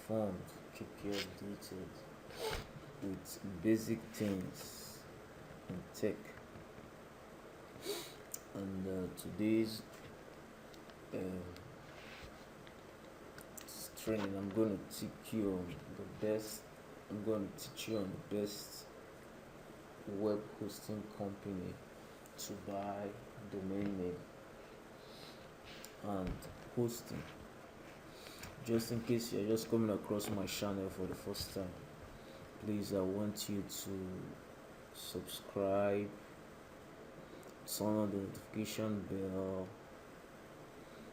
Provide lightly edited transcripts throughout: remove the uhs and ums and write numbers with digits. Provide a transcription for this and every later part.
informed, keep you updated with basic things in tech. And today's uh, training, I'm going to teach you on the best. I'm going to teach you on the best web hosting company to buy domain name and hosting. Just in case you're just coming across my channel for the first time, please, I want you to subscribe, turn on the notification bell,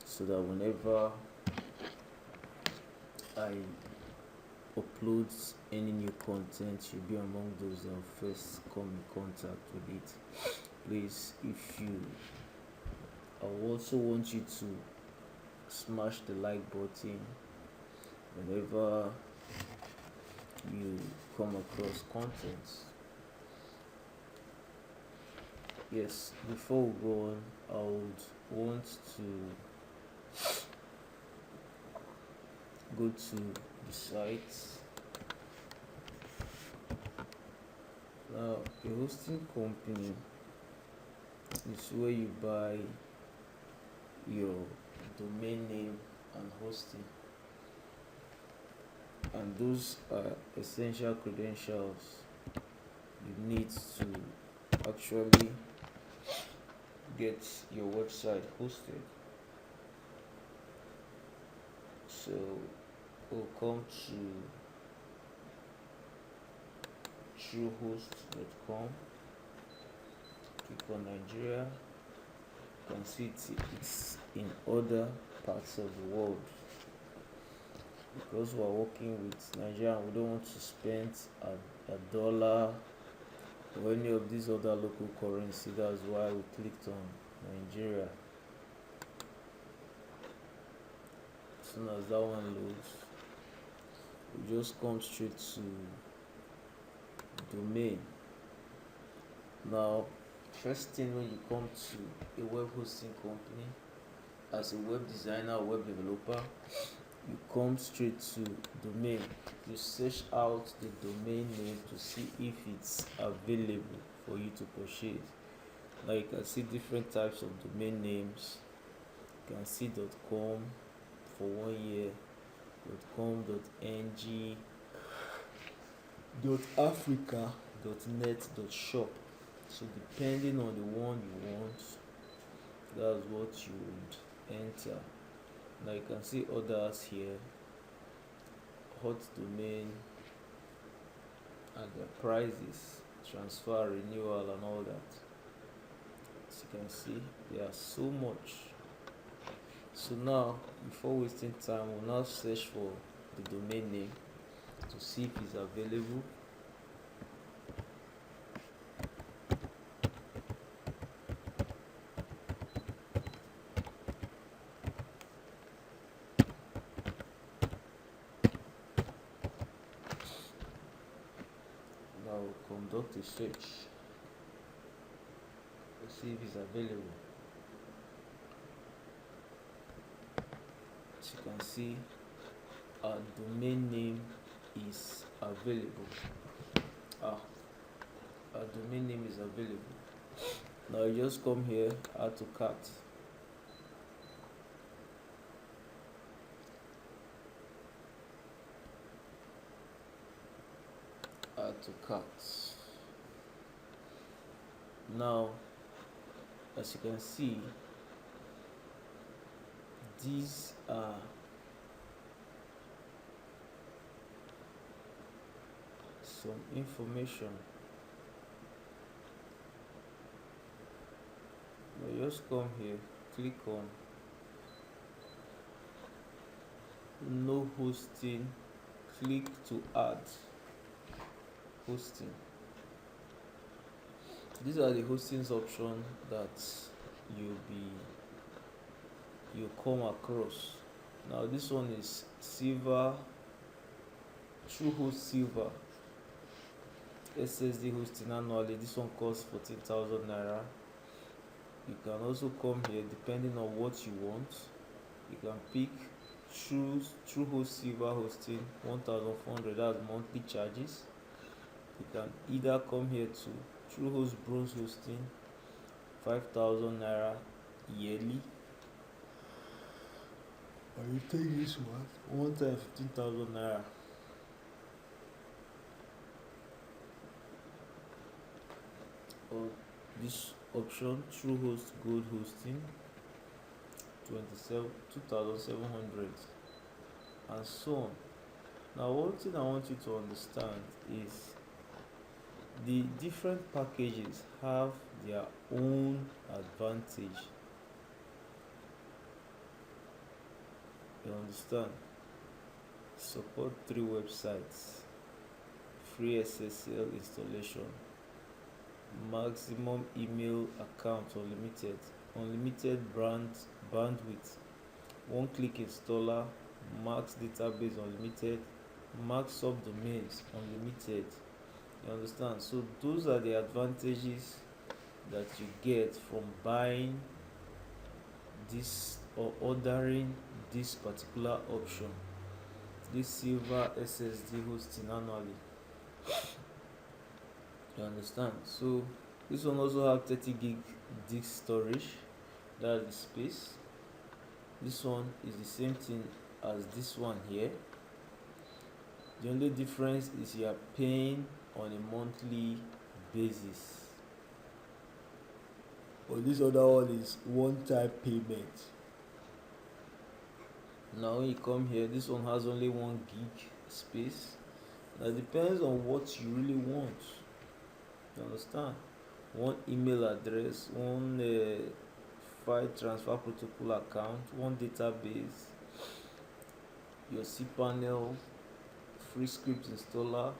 so that whenever I upload any new content, you'll be among those that will first come in contact with it. Please, if you, I also want you to smash the like button whenever you come across content. Yes, before we go on, I would want to go to the site. Now, a hosting company is where you buy your domain name and hosting, and those are essential credentials you need to actually get your website hosted. So we'll come to truehost.com, click on Nigeria. You can see it's in other parts of the world. Because we're working with Nigeria, we don't want to spend a dollar or any of these other local currency. That's why we clicked on Nigeria. As soon as that one loads, we just come straight to domain. Now, first thing when you come to a web hosting company, as a web designer or web developer, you come straight to domain. You search out the domain name to see if it's available for you to purchase. Now you can see different types of domain names. You can see .com for 1 year, .com.ng, .africa, .net, .shop. So depending on the one you want, that's what you would enter. Now you can see others here, hot domain, and their prices, transfer, renewal, and all that. As you can see, there are so much. So now, before wasting time, we'll now search for the domain name to see if it's available. Now we'll conduct a search to see if it's available. As you can see, our domain name is available. Our domain name is available. Now you just come here, add to cart. Add to cart. Now, as you can see, these are some information. Now just come here, click on no hosting, click to add hosting. These are the hostings option that you come across. Now this one is silver, TrueHost Silver, SSD hosting annually. This one costs 14,000 naira. You can also come here depending on what you want. You can pick True Host Silver hosting 1,400, that's monthly charges. You can either come here to True Host Bronze hosting 5,000 naira yearly, or you take this one time 15,000 naira. Or this option, True Host Gold hosting 2,700, and so on. Now, one thing I want you to understand is the different packages have their own advantage. You understand? Support 3 websites, free SSL installation, maximum email account unlimited bandwidth, one click installer, max database unlimited, max subdomains unlimited. You understand? So those are the advantages that you get from buying this or ordering this particular option, this silver SSD hosting annually. You understand? So this one also have 30 gig disk storage, that's the space. This one is the same thing as this one here. The only difference is you are paying on a monthly basis, but this other one is one-time payment. Now when you come here, this one has only 1 gig space. Now it depends on what you really want. You understand? One email address, one file transfer protocol account, one database, your cPanel, free script installer,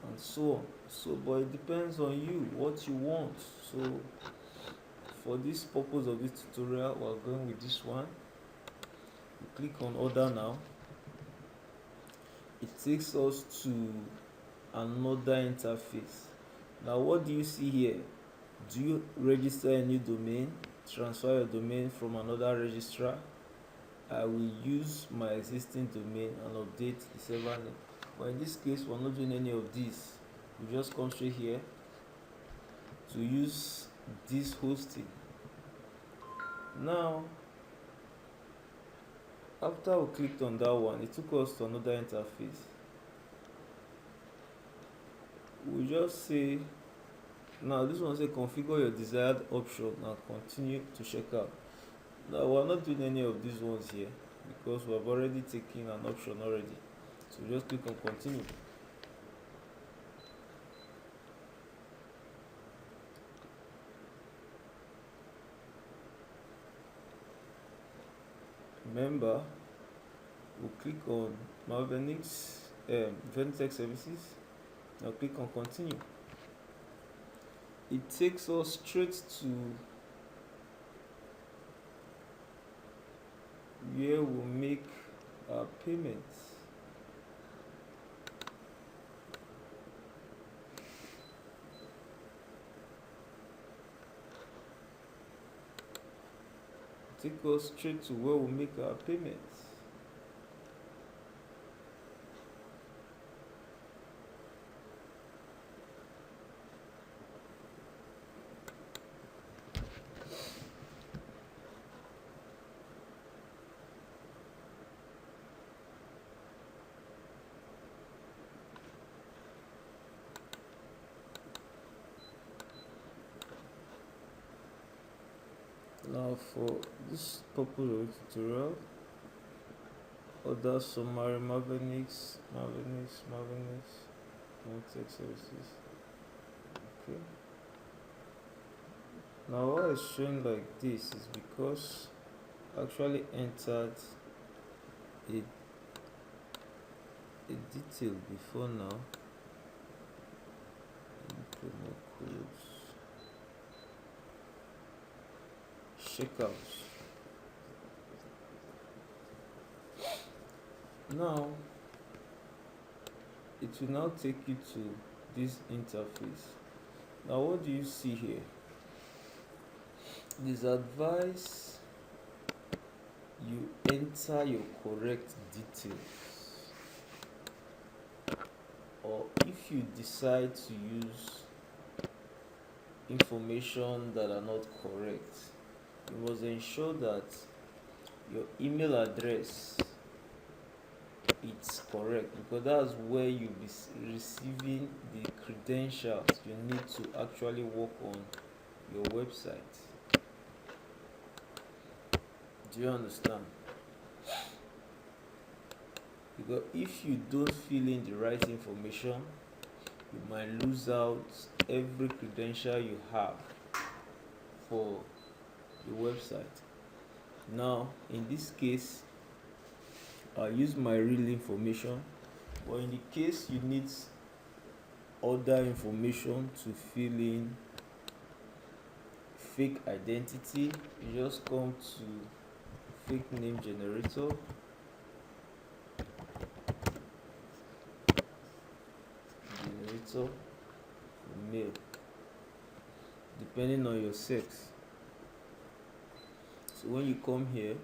and so on. So but it depends on you what you want. So for this purpose of this tutorial, we're going with this one. You click on order now. It takes us to another interface. Now what do you see here? Do you register a new domain, transfer your domain from another registrar? I will use my existing domain and update the server name. But in this case, we're not doing any of this. We just come straight here to use this hosting. Now after we clicked on that one, it took us to another interface. We just say, now this one say configure your desired option and continue to check out. Now we're not doing any of these ones here because we have already taken an option already. So just click on continue. Remember, we'll click on Venutech Services. Now click on continue. It takes us straight to where we'll make our payments. Take us straight to where we make our payments. Now for this purpose of the tutorial, order summary Venutech Services. Okay. Now why it's showing like this is because I actually entered a detail before now. Promo codes. Checkout. Now it will now take you to this interface. Now what do you see here? It is advised you enter your correct details, or if you decide to use information that are not correct, you must ensure that your email address is correct, because that's where you'll be receiving the credentials you need to actually work on your website. Do you understand? Because if you don't fill in the right information, you might lose out every credential you have for the website. Now, in this case, I use my real information, but in the case you need other information to fill in fake identity, you just come to fake name generator, male, depending on your sex. So when you come here,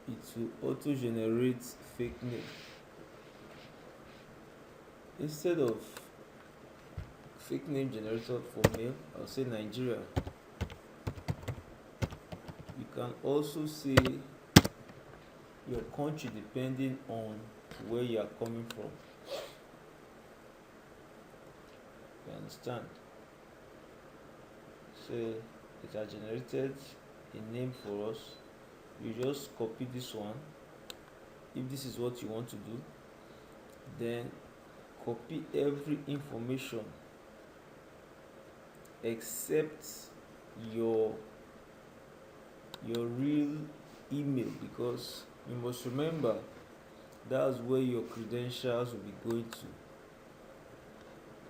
it will auto generate fake name. Instead of fake name generator for male, I'll say Nigeria. You can also say your country depending on where you are coming from. You understand? So it has generated a name for us. You just copy this one if this is what you want to do, then copy every information except your real email, because you must remember that's where your credentials will be going to.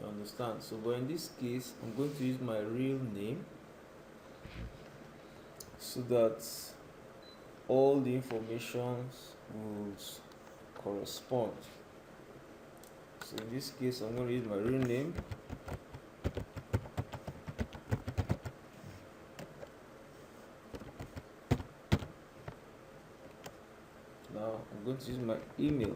You understand? So but in this case, I'm going to use my real name so that all the informations will correspond. So in this case, I'm going to use my real name. Now I'm going to use my email.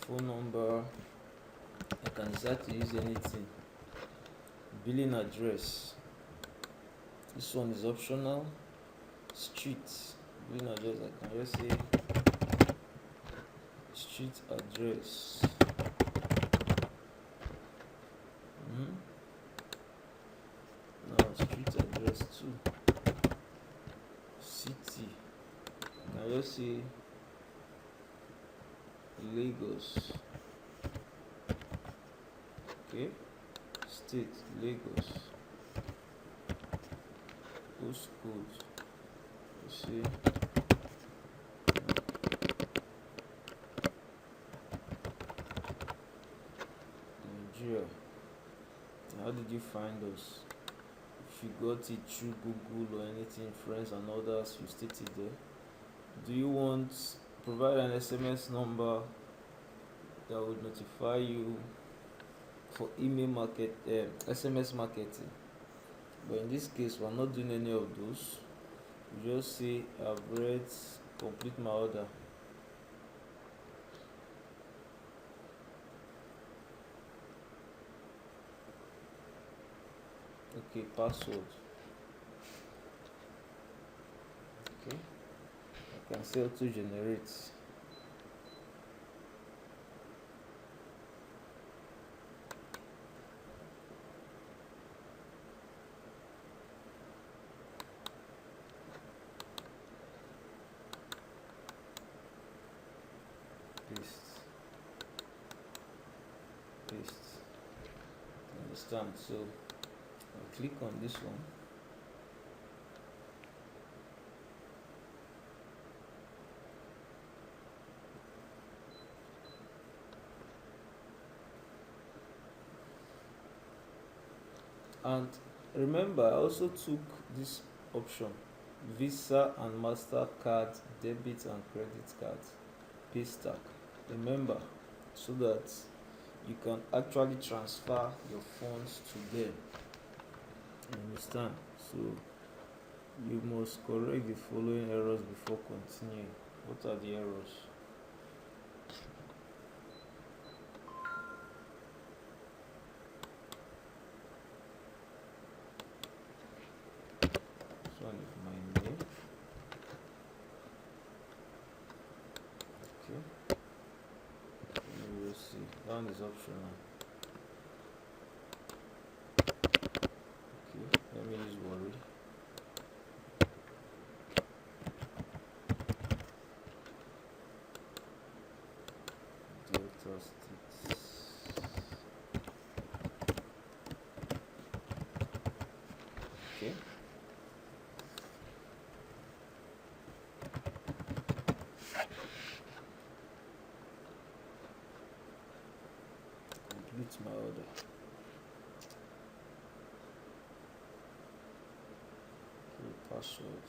Phone number, I can decide to use anything. Billing address, this one is optional. Street, billing address, I can just say street address. Now street address 2. City, I can just say Lagos. Okay. State, Lagos. Postcode, you see Nigeria. How did you find us? If you got it through Google or anything, friends and others, you state it there. Do you want provide an SMS number that would notify you for email market SMS marketing? But in this case, we're not doing any of those. We just say I've read, complete my order. Okay, password. Okay, I can say auto generate. Paste. Understand? So I'll click on this one. And remember, I also took this option Visa and MasterCard, debit and credit cards, paystack. Remember, so that you can actually transfer your funds to them. You understand? So you must correct the following errors before continuing. What are the errors? This one is my name. Okay. We will see. That one is optional. Okay. Let me use worry. Delta states. Okay. Complete my order. Okay, password.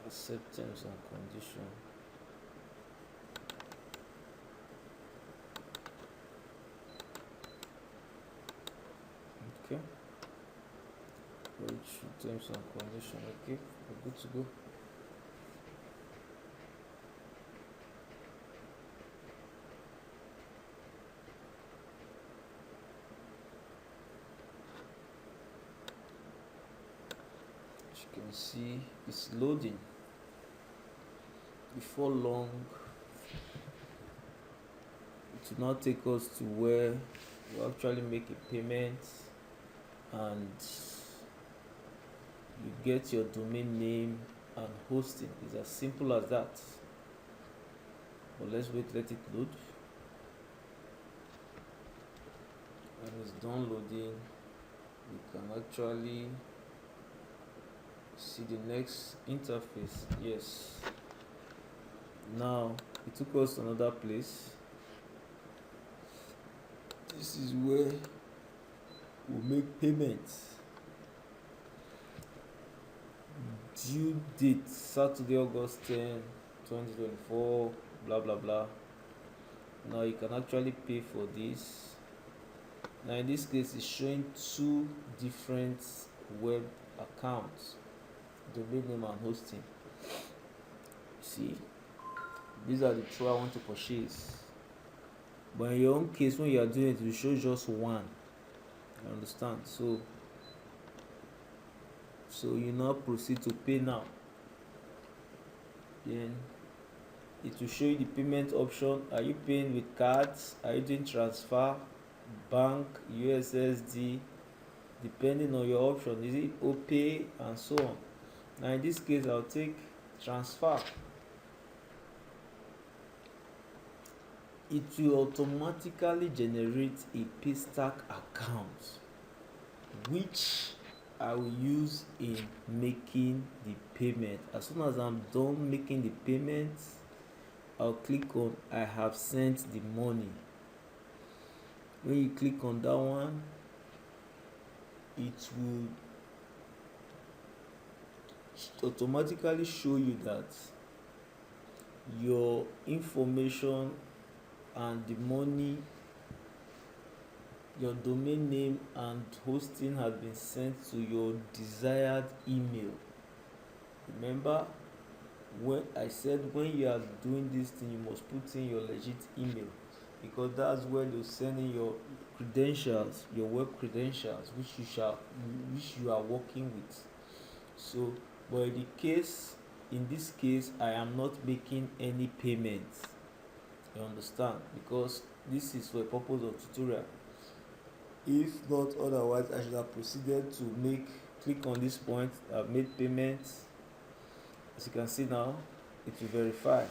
Accept terms and conditions. Okay. Read through terms and conditions. Okay, we're good to go. As you can see, it's loading. Before long, it will now take us to where you actually make a payment and you get your domain name and hosting. It's as simple as that. But let's wait, let it load. When it's done loading, you can actually see the next interface. Yes. Now it took us to another place. This is where we make payments. Due date Saturday, August 10, 2024, blah blah blah. Now you can actually pay for this. Now in this case, it's showing two different web accounts, domain name and hosting. See, these are the two I want to purchase. But in your own case, when you are doing it, you show just one. You understand? So you now proceed to pay now. Then it will show you the payment option. Are you paying with cards? Are you doing transfer, bank, USSD? Depending on your option, is it OPay and so on. Now in this case, I'll take transfer. It will automatically generate a paystack account, which I will use in making the payment. As soon as I'm done making the payment, I'll click on I have sent the money. When you click on that one, it will automatically show you that your information and the money, your domain name and hosting has been sent to your desired email. Remember when I said when you are doing this thing, you must put in your legit email, because that's where you send in your credentials, your web credentials, which you are working with. So but in this case I am not making any payments. You understand? Because this is for a purpose of tutorial. If not otherwise, I should have proceeded to make click on this point. I've made payments. As you can see now, it will verify.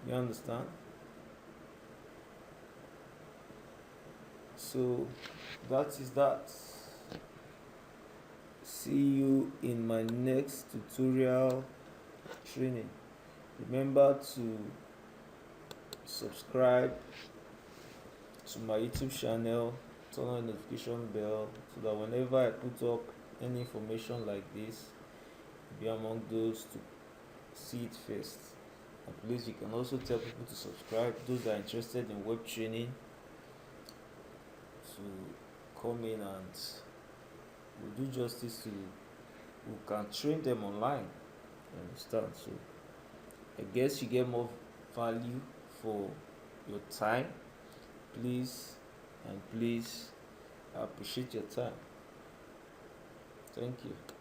You understand? So that is that. See you in my next tutorial training. Remember to subscribe to my YouTube channel, turn on the notification bell so that whenever I put up any information like this, be among those to see it first. And please, you can also tell people to subscribe, those that are interested in web training, to come in and we'll do justice to who can train them online. You understand? So I guess you get more value for your time. Please and please, I appreciate your time. Thank you.